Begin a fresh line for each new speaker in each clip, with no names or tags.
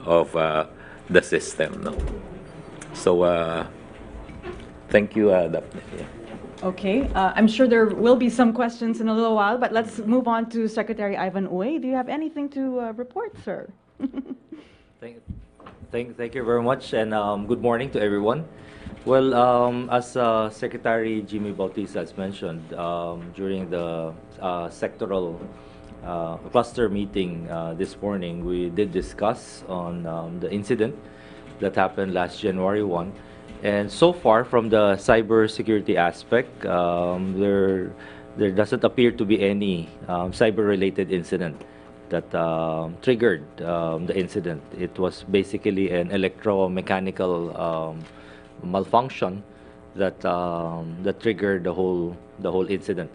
of the system. No? So thank you, Daphne. Yeah.
Okay, I'm sure there will be some questions in a little while, but let's move on to Secretary Ivan Uy. Do you have anything to report, sir?
Thank you very much, and good morning to everyone. Well, as Secretary Jaime Bautista has mentioned, during the sectoral cluster meeting this morning, we did discuss on the incident that happened last January 1. And so far, from the cybersecurity aspect, there doesn't appear to be any cyber-related incident that triggered the incident. It was basically an electromechanical malfunction that that triggered the whole incident.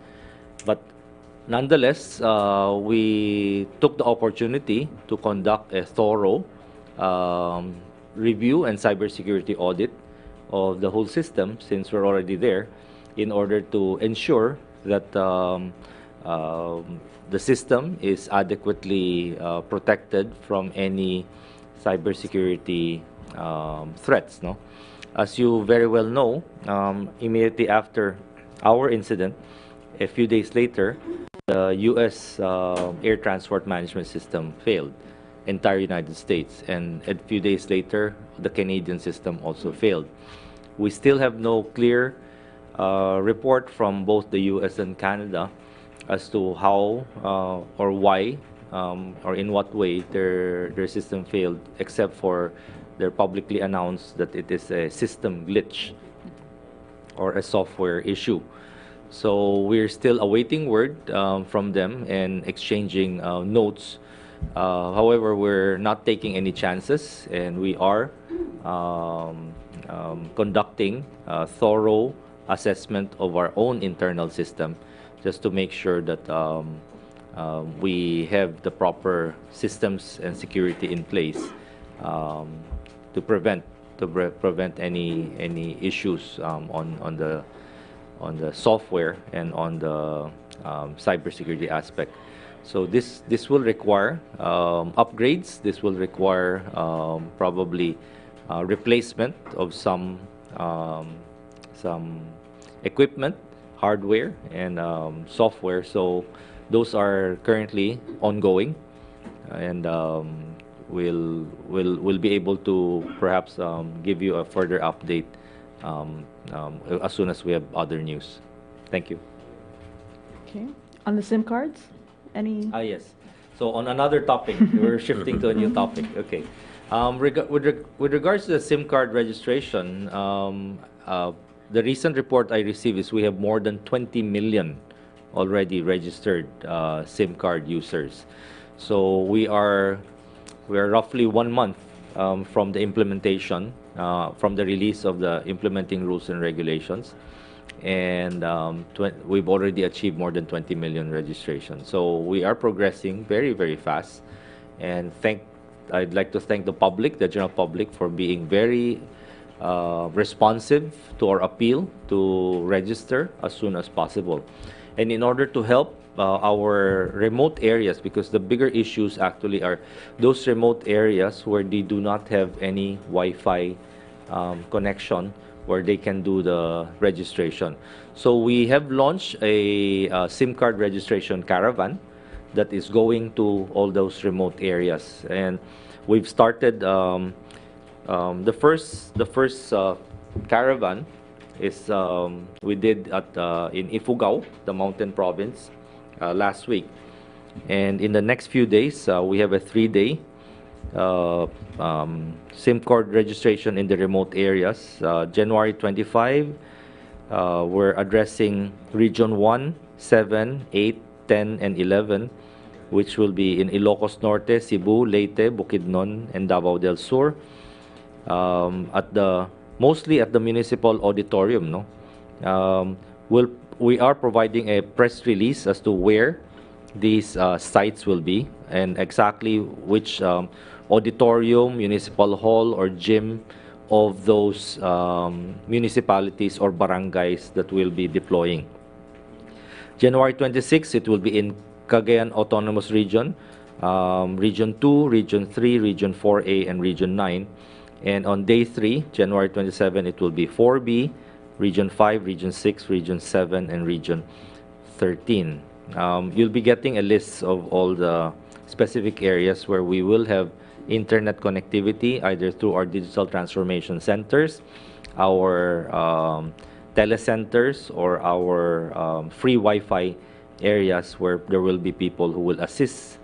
But nonetheless, we took the opportunity to conduct a thorough review and cybersecurity audit of the whole system, since we're already there, in order to ensure that the system is adequately protected from any cybersecurity threats. No, as you very well know, immediately after our incident, a few days later, the U.S. air transport management system failed, entire United States, and a few days later, the Canadian system also failed. We still have no clear report from both the U.S. and Canada as to how or why or in what way their system failed, except for they're publicly announced that it is a system glitch or a software issue. So we're still awaiting word from them and exchanging notes. However, we're not taking any chances, and we are conducting a thorough assessment of our own internal system, just to make sure that we have the proper systems and security in place to prevent any issues on the software and on the cybersecurity aspect. So this will require upgrades. This will require probably replacement of some equipment, hardware, and software. So those are currently ongoing, and we'll be able to perhaps give you a further update as soon as we have other news. Thank you.
Okay, on the SIM cards, any?
Yes. So on another topic, we're shifting to a new topic. Okay. With regards to the SIM card registration, the recent report I received is we have more than 20 million already registered SIM card users. So we are roughly 1 month from the implementation, from the release of the implementing rules and regulations, and we've already achieved more than 20 million registrations. So we are progressing very, very fast, and I'd like to thank the public, the general public, for being very responsive to our appeal to register as soon as possible. And in order to help our remote areas, because the bigger issues actually are those remote areas where they do not have any Wi-Fi connection where they can do the registration. So we have launched a SIM card registration caravan that is going to all those remote areas, and we've started the first caravan is we did in Ifugao, the mountain province, last week, and in the next few days we have a 3-day SIM card registration in the remote areas. January 25, we're addressing Region 1, 7, 8, 10, and 11, which will be in Ilocos Norte, Cebu, Leyte, Bukidnon, and Davao del Sur. Mostly at the municipal auditorium. No, we are providing a press release as to where these sites will be and exactly which auditorium, municipal hall, or gym of those municipalities or barangays that will be deploying. January 26, it will be in Cagayan Autonomous Region, Region 2, Region 3, Region 4A, and Region 9. And on day 3, January 27, it will be 4B, Region 5, Region 6, Region 7, and Region 13. You'll be getting a list of all the specific areas where we will have internet connectivity, either through our digital transformation centers, our telecenters, or our free Wi-Fi areas where there will be people who will assist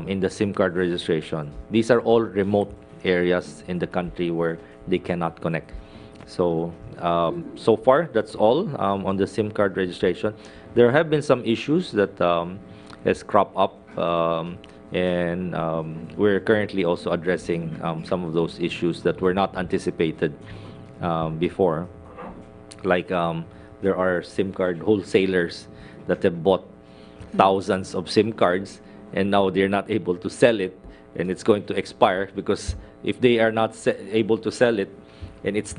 in the SIM card registration. These are all remote areas in the country where they cannot connect. So, so far, that's all on the SIM card registration. There have been some issues that has cropped up, and we're currently also addressing some of those issues that were not anticipated before. Like there are SIM card wholesalers that have bought thousands of SIM cards, and now they're not able to sell it, and it's going to expire, because if they are not able to sell it, and it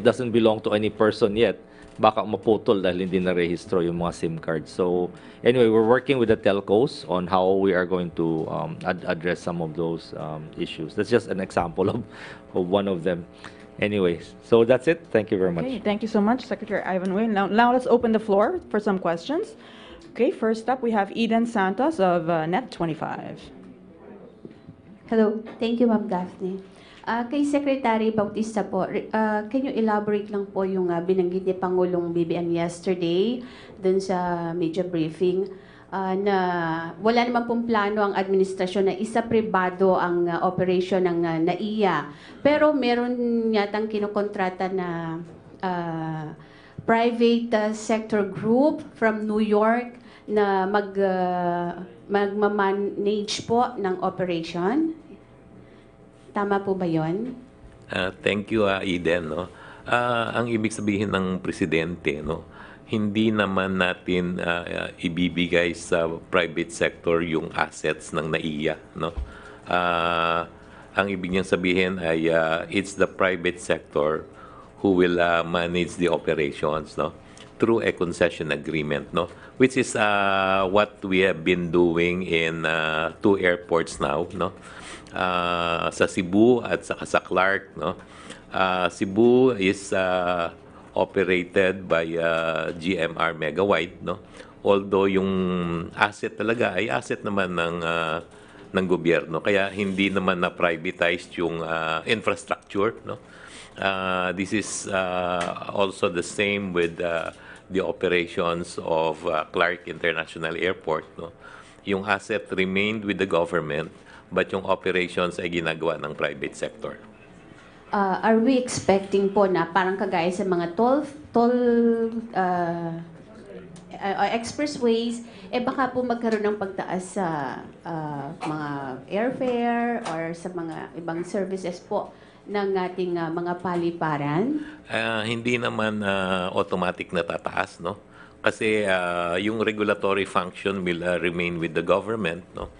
doesn't belong to any person yet, baka maputol dahil hindi na-rehistro yung mga SIM cards. So anyway, we're working with the telcos on how we are going to address some of those issues. That's just an example of one of them. Anyways, so that's it. Thank you very much.
Okay, thank you so much, Secretary Ivan Uy. Now let's open the floor for some questions. Okay, first up, we have Eden Santos of Net25.
Hello. Thank you, Ma'am Daphne. Kay Secretary Bautista po, can you elaborate lang po yung binanggit ni Pangulong BBM yesterday dun sa media briefing na wala naman pong plano ang administrasyon na isa pribado ang operation ng NAIA. Pero meron yatang kinokontrata na private sector group from New York na magmamanage po ng operation. Tama po ba yun?
Thank you, Eden. No? Ang ibig sabihin ng presidente, no, hindi naman natin ibibigay sa private sector yung assets ng NAIA. No? Ang ibig niyang sabihin ay it's the private sector who will manage the operations, no, through a concession agreement, no, which is what we have been doing in 2 airports now, no. Sa Cebu at sa Clark, no. Cebu is operated by GMR Megawide, no. Although yung asset talaga ay asset naman ng gobyerno, kaya hindi naman na privatized yung infrastructure, no. This is also the same with the operations of Clark International Airport, no. Yung asset remained with the government, but yung operations ay ginagawa ng private sector.
Are we expecting po na parang kagaya sa mga toll expressways, baka po magkaroon ng pagtaas sa mga airfare or sa mga ibang services po ng ating mga paliparan?
Hindi naman automatic na tataas, no? Kasi yung regulatory function will remain with the government, no?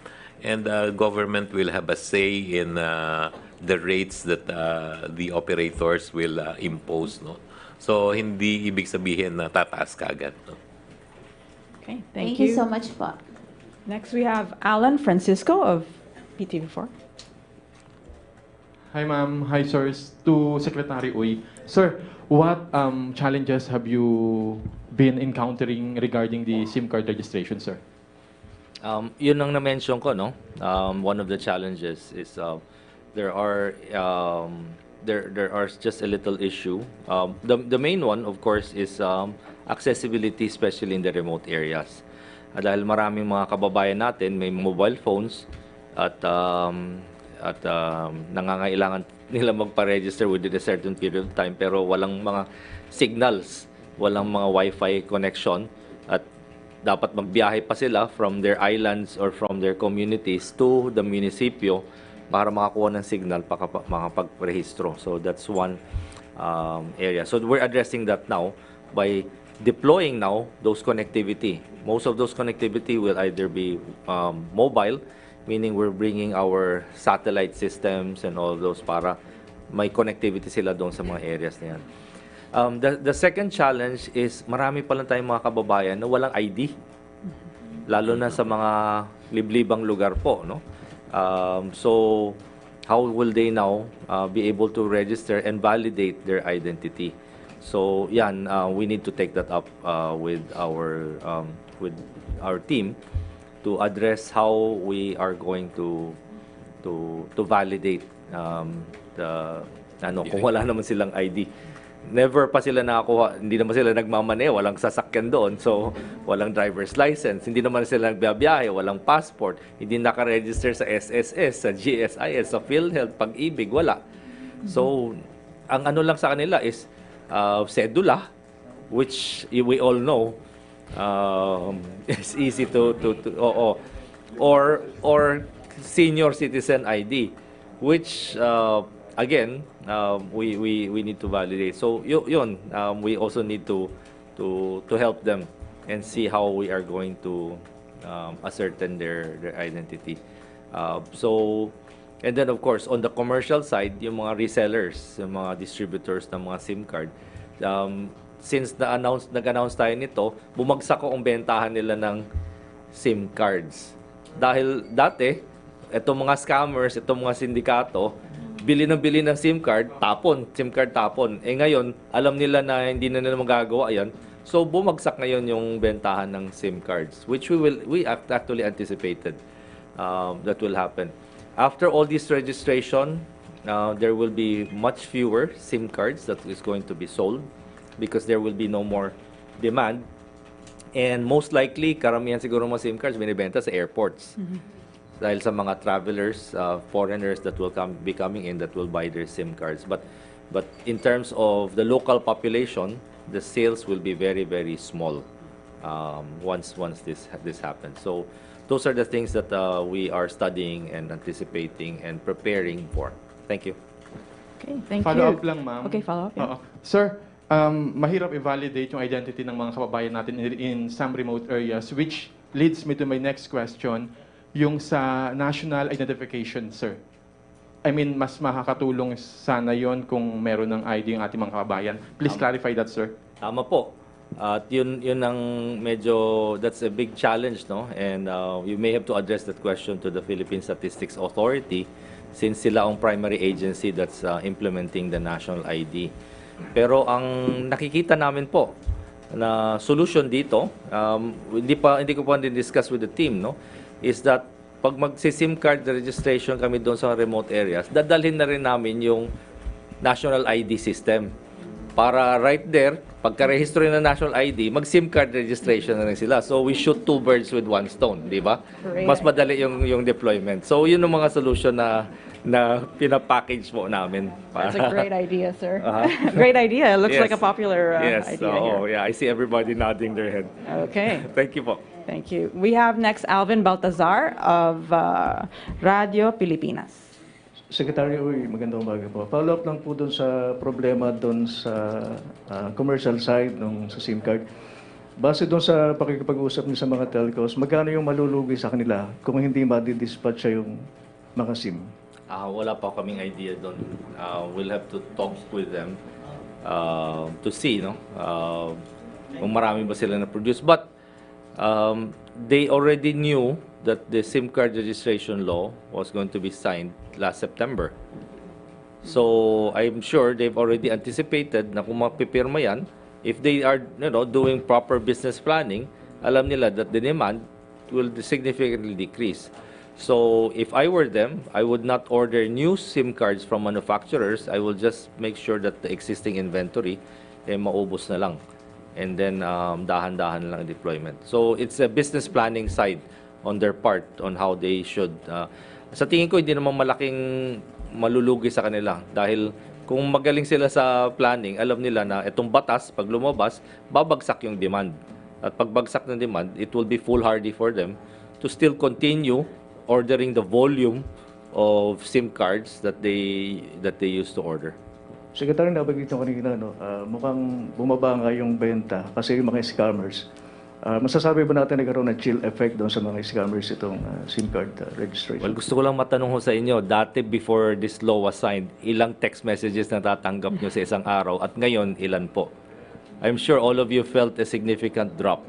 And the government will have a say in the rates that the operators will impose, no? So hindi ibig sabihin na tataas kaagad, no?
Okay,
Thank you so much po.
Next, we have Alan Francisco of PTV4.
Hi, ma'am. Hi, sirs. To Secretary Uy. Sir, what challenges have you been encountering regarding the SIM card registration, sir?
Yun ang na-mention ko, no? One of the challenges is there are just a little issue. The main one, of course, is accessibility, especially in the remote areas. Dahil maraming mga kababayan natin may mobile phones at nangangailangan nila magpa-register within a certain period of time, pero walang mga signals, walang mga Wi-Fi connection, at dapat magbiyahe pa sila from their islands or from their communities to the munisipyo para makakuha ng signal para makapag-rehistro. So that's one area. So we're addressing that now by deploying now those connectivity. Most of those connectivity will either be mobile, meaning we're bringing our satellite systems and all those para may connectivity sila doon sa mga areas na yan. The second challenge is marami pa lang tayong mga kababayan na walang ID. Lalo na sa mga liblibang lugar po, no? So how will they now be able to register and validate their identity? So yan, we need to take that up with our team to address how we are going to validate kung wala naman silang ID. Never pa sila nakakuha, hindi naman sila nagmamane, walang sasakyan doon, so walang driver's license, hindi naman sila nagbiyahe, walang passport, hindi naka-register sa SSS, sa GSIS, sa PhilHealth, Pag-ibig, wala. So, ang ano lang sa kanila is sedula, which we all know is easy or senior citizen ID, which again, we need to validate. So yun, we also need to help them and see how we are going to ascertain their identity. So, and then of course, on the commercial side, yung mga resellers, yung mga distributors ng mga SIM card, since nag-announce tayo nito, bumagsak ko ang bentahan nila ng SIM cards. Dahil dati, itong mga scammers, itong mga sindikato, bili ng SIM card, SIM card tapon. Eh ngayon, alam nila na hindi na nila magagawa yan. So bumagsak ngayon yung bentahan ng SIM cards, which we actually anticipated that will happen. After all this registration, there will be much fewer SIM cards that is going to be sold because there will be no more demand. And most likely, karamihan siguro mga SIM cards binibenta sa airports. Dahil sa mga travelers, foreigners that will be coming in that will buy their SIM cards. But in terms of the local population, the sales will be very, very small once this happens. So those are the things that we are studying and anticipating and preparing for. Thank you.
Okay, thank you.
Follow-up lang, ma'am.
Okay, follow-up. Yeah.
Sir, mahirap i-validate yung identity ng mga kababayan natin in some remote areas, which leads me to my next question. Yung sa national identification, sir. I mean, mas makakatulong sana yon kung meron ng ID yung ating mga kababayan. Please clarify that, sir.
Tama po. At yun ang medyo, that's a big challenge, no? And you may have to address that question to the Philippine Statistics Authority since sila ang primary agency that's implementing the national ID. Pero ang nakikita namin po na solution dito, hindi ko pa din-discuss with the team, no? Is that pag mag-SIM card registration kami doon sa remote areas, dadalhin na rin namin yung national ID system. Para right there, pagka-register na national ID, mag-SIM card registration na rin sila. So we shoot two birds with one stone, di ba? Mas madali yung deployment. So yun ang mga solution na pinapackage po namin.
That's a great idea, sir. Great idea. It looks like a popular idea here.
Yeah, I see everybody nodding their head.
Okay.
Thank you po.
Thank you. We have next Alvin Baltazar of Radio Pilipinas.
Secretary Uy, magandang umaga po. Follow-up lang po doon sa problema doon sa commercial side ng sa SIM card. Base doon sa pakikipag-usap niyo sa mga telcos, magkano yung malulugi sa kanila kung hindi madi-dispatch yung mga SIM?
Wala pa kaming idea doon. We'll have to talk with them to see, no? Kung marami ba sila na-produce. But they already knew that the SIM card registration law was going to be signed last September. So I'm sure they've already anticipated na kung mapipirma yan, if they are doing proper business planning, alam nila that the demand will significantly decrease. So if I were them, I would not order new SIM cards from manufacturers. I will just make sure that the existing inventory maubos na lang. And then dahan-dahan lang deployment. So it's a business planning side on their part on how they should. Sa tingin ko, hindi naman malaking malulugi sa kanila. Dahil kung magaling sila sa planning, alam nila na itong batas, pag lumabas, babagsak yung demand. At pagbagsak ng demand, it will be foolhardy for them to still continue ordering the volume of SIM cards that they used to order.
Secretary, nabanggit nyo kanina, mukhang bumaba nga yung benta kasi yung mga scammers. Masasabi ba natin nagkaroon ng chill effect doon sa mga scammers itong SIM card registration?
Well, gusto ko lang matanong ho sa inyo, dati before this law was signed, ilang text messages na tatanggap nyo sa isang araw at ngayon, ilan po? I'm sure all of you felt a significant drop.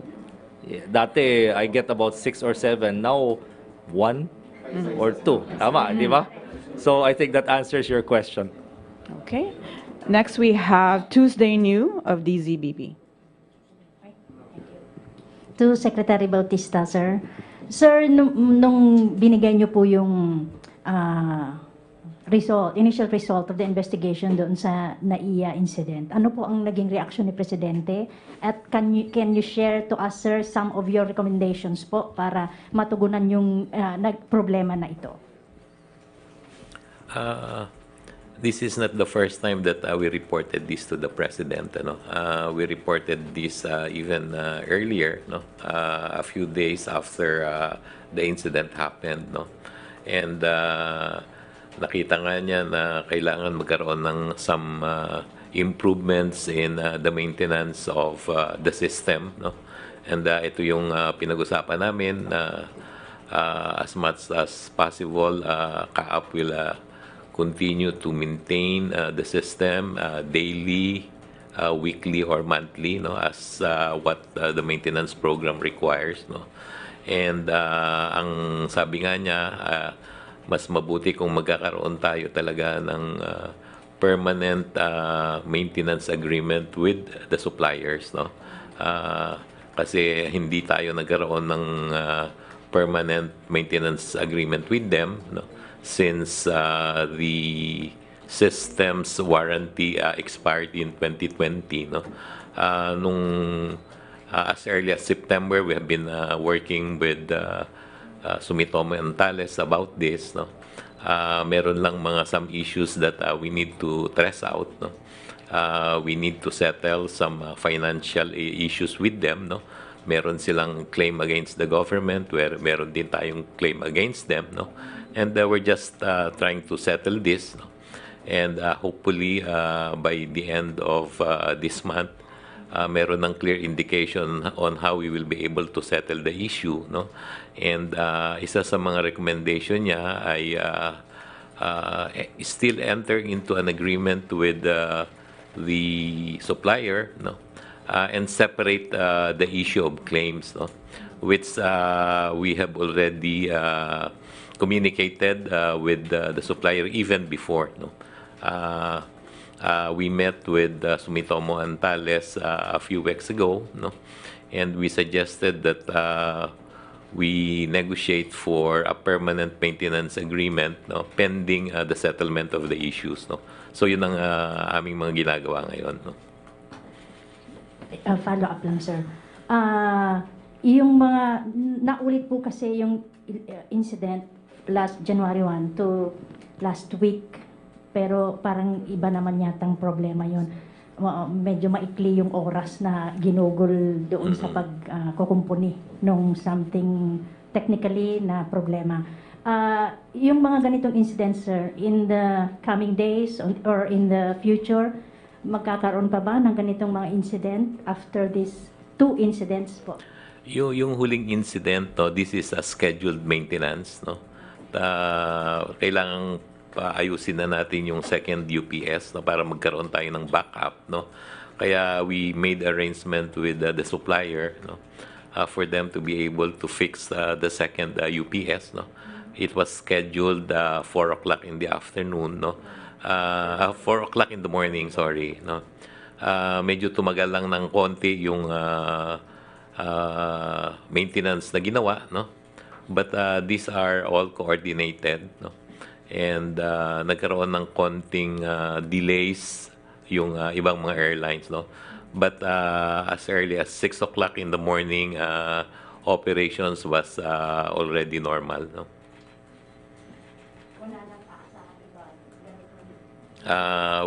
Dati, I get about 6 or 7. Now, 1 or 2. Tama, di ba? So I think that answers your question.
Okay. Next, we have Tuesday New of DZBB.
To Secretary Bautista, sir. Sir, nung binigay niyo po yung initial result of the investigation doon sa NAIA incident, ano po ang naging reaction ni Presidente? At can you share to us, sir, some of your recommendations po para matugunan yung problema na ito?
This is not the first time that we reported this to the President. We reported this even earlier, a few days after the incident happened. And nakita nga niya na kailangan magkaroon ng some improvements in the maintenance of the system. And ito yung pinag-usapan namin na as much as possible, CAAP will continue to maintain the system daily, weekly, or monthly, as what the maintenance program requires. And ang sabi nga niya, mas mabuti kung magkakaroon tayo talaga ng permanent maintenance agreement with the suppliers. Kasi hindi tayo nagkaroon ng permanent maintenance agreement with them, since the system's warranty expired in 2020. As early as September, we have been working with Sumitomo and Thales about this. Meron lang some issues that we need to trace out. We need to settle some financial issues with them. Meron silang claim against the government, where meron din tayong claim against them. And we're just trying to settle this. And hopefully, by the end of this month, meron ng clear indication on how we will be able to settle the issue. And isa sa mga recommendation niya ay still enter into an agreement with the supplier, and separate the issue of claims, which we have already communicated with the supplier even before. We met with Sumitomo and Thales a few weeks ago, and we suggested that we negotiate for a permanent maintenance agreement, pending the settlement of the issues. So yun ang aming mga ginagawa ngayon.
Follow up lang, sir. Yung mga naulit po kasi yung incident last January 1 to last week, pero parang iba naman yatang problema yon. Medyo maikli yung oras na ginugol doon sa pagkukumpuni nung something technically na problema. Yung mga ganitong incidents, sir, in the coming days or in the future, magkakaroon pa ba ng ganitong mga incident after these 2 incidents po?
Yung huling incident, this is a scheduled maintenance. Kailangan ayusin na natin yung second UPS para magkaroon tayo ng backup. Kaya we made arrangement with the supplier for them to be able to fix the second UPS. It was scheduled 4 o'clock in the afternoon. 4 o'clock in the morning, sorry. Medyo tumagal lang ng konti yung maintenance na ginawa. But these are all coordinated. And nagkaroon ng konting delays yung ibang mga airlines. But as early as 6 o'clock in the morning, operations was already normal.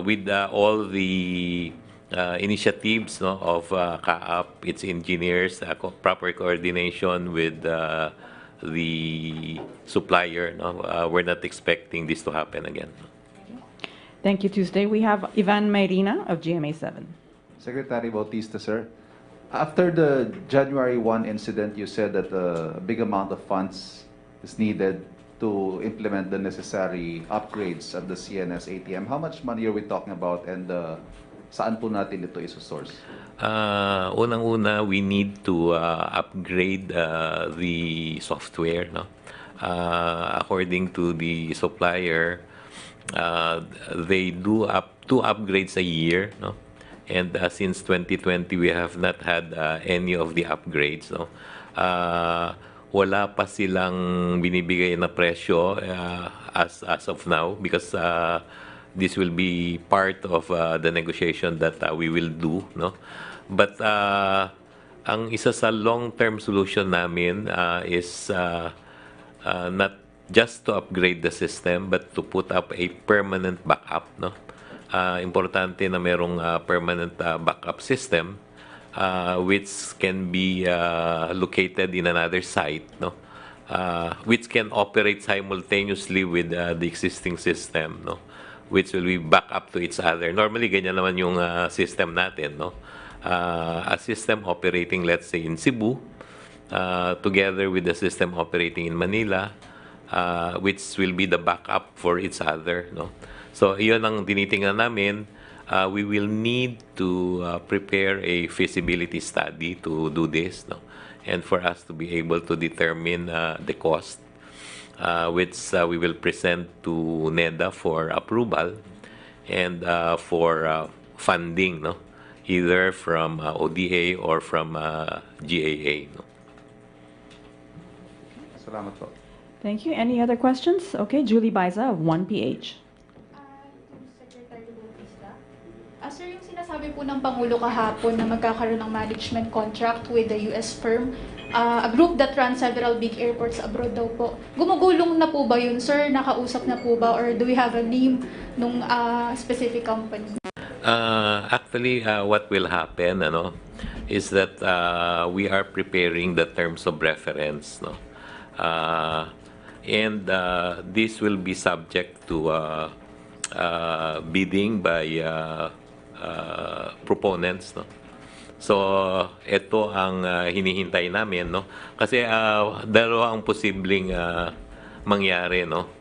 With all the initiatives of CAAP, its engineers, proper coordination with the supplier, we're not expecting this to happen again.
Thank you, Tuesday. We have Ivan Mayrina of GMA7.
Secretary Bautista, sir. After the January 1 incident, you said that a big amount of funds is needed to implement the necessary upgrades at the CNS ATM. How much money are we talking about, and saan po natin ito isosource?
Unang-una, we need to upgrade the software. according to the supplier, they do up 2 upgrades a year, no? And since 2020, we have not had any of the upgrades, no? Wala pa silang binibigay na presyo as of now because this will be part of the negotiation that we will do, no? But ang isa sa long-term solution namin is not just to upgrade the system but to put up a permanent backup, no? Importante na merong permanent backup system which can be located in another site, no? Which can operate simultaneously with the existing system, no? Which will be back up to each other. Normally, ganyan naman yung system natin, no? A system operating, let's say, in Cebu, together with the system operating in Manila, which will be the backup for each other, no? So, iyon ang tinitingnan namin. We will need to prepare a feasibility study to do this, no? And for us to be able to determine the cost, which we will present to NEDA for approval and for funding, no? Either from ODA or from GAA, no?
Salamat po.
Thank you. Any other questions? Okay, Julie Baiza of 1PH.
Secretary Bautista. Sir, yung sinasabi po ng Pangulo kahapon na magkakaroon ng management contract with the US firm, a group that runs several big airports abroad daw po. Gumugulong na po ba yun, sir? Nakausap na po ba? Or do we have a name nung specific company?
Actually, what will happen, is that we are preparing the terms of reference, no? And this will be subject to bidding by proponents, no? So, ito ang hinihintay namin, no? Kasi dalawa ang posibleng mangyari, no?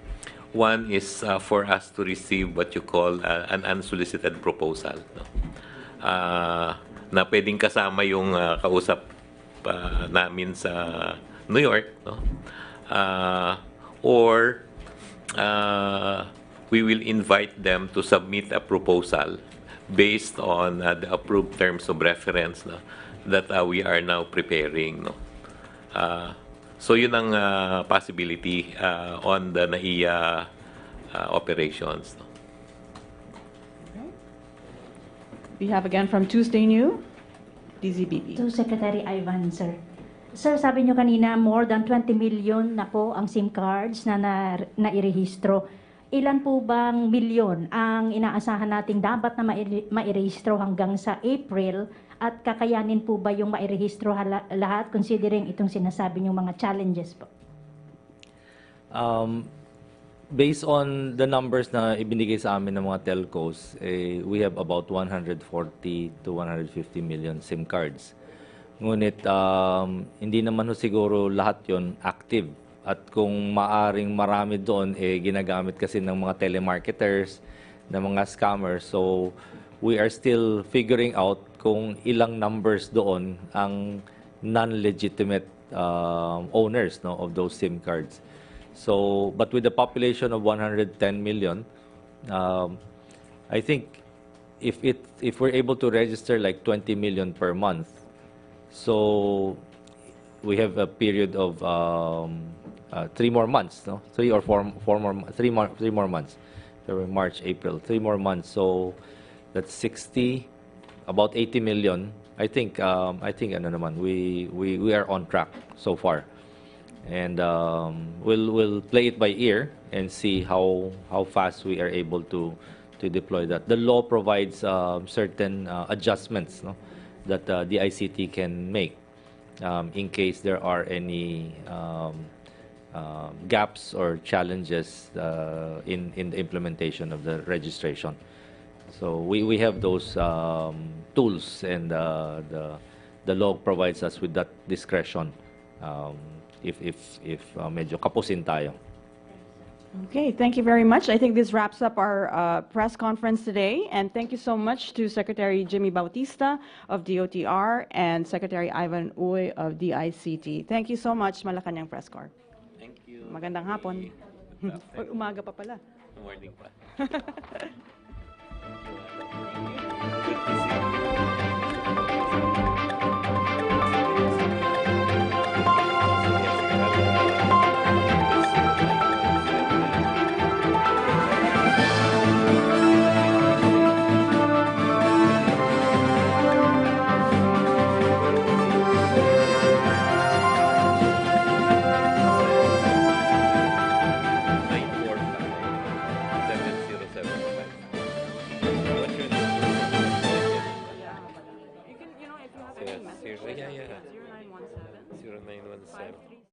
One is for us to receive what you call an unsolicited proposal, no? Na pwedeng kasama yung kausap namin sa New York, no? Or we will invite them to submit a proposal based on the approved terms of reference, no, that we are now preparing, no? So yun ang possibility on the NAIA operations, no?
We have again from Tuesday New, DZBB.
To Secretary Ivan, sir. Sir, sabi nyo kanina, more than 20 million na po ang SIM cards na nairehistro. Ilan po bang milyon ang inaasahan nating dapat na mairehistro hanggang sa April? At kakayanin po ba yung mairehistro lahat considering itong sinasabi nyong mga challenges po?
Based on the numbers na ibinigay sa amin ng mga telcos, we have about 140 to 150 million SIM cards. Ngunit hindi naman siguro lahat yon active. At kung maaring marami doon, ginagamit kasi ng mga telemarketers, ng mga scammers. So we are still figuring out kung ilang numbers doon ang non-legitimate owners, no, of those SIM cards. So, but with the population of 110 million, I think if we're able to register like 20 million per month, so we have a period of 3 more months, no? 3 or 4 more months. February, March, April, 3 more months. So that's 60, about 80 million. I think ano naman, we are on track so far. And we'll play it by ear and see how fast we are able to deploy that. The law provides certain adjustments, no, that the ICT can make in case there are any gaps or challenges in the implementation of the registration. So we have those tools, and the law provides us with that discretion. If medyo kapusin tayo.
Okay, thank you very much. I think this wraps up our press conference today. And thank you so much to Secretary Jaime Bautista of DOTr and Secretary Ivan Uy of DICT. Thank you so much, Malacañang Press Corps.
Thank you.
Magandang hapon. Or umaga pa pala.
Morning pa.
You can, if you have any message,
Yeah.
0917
0917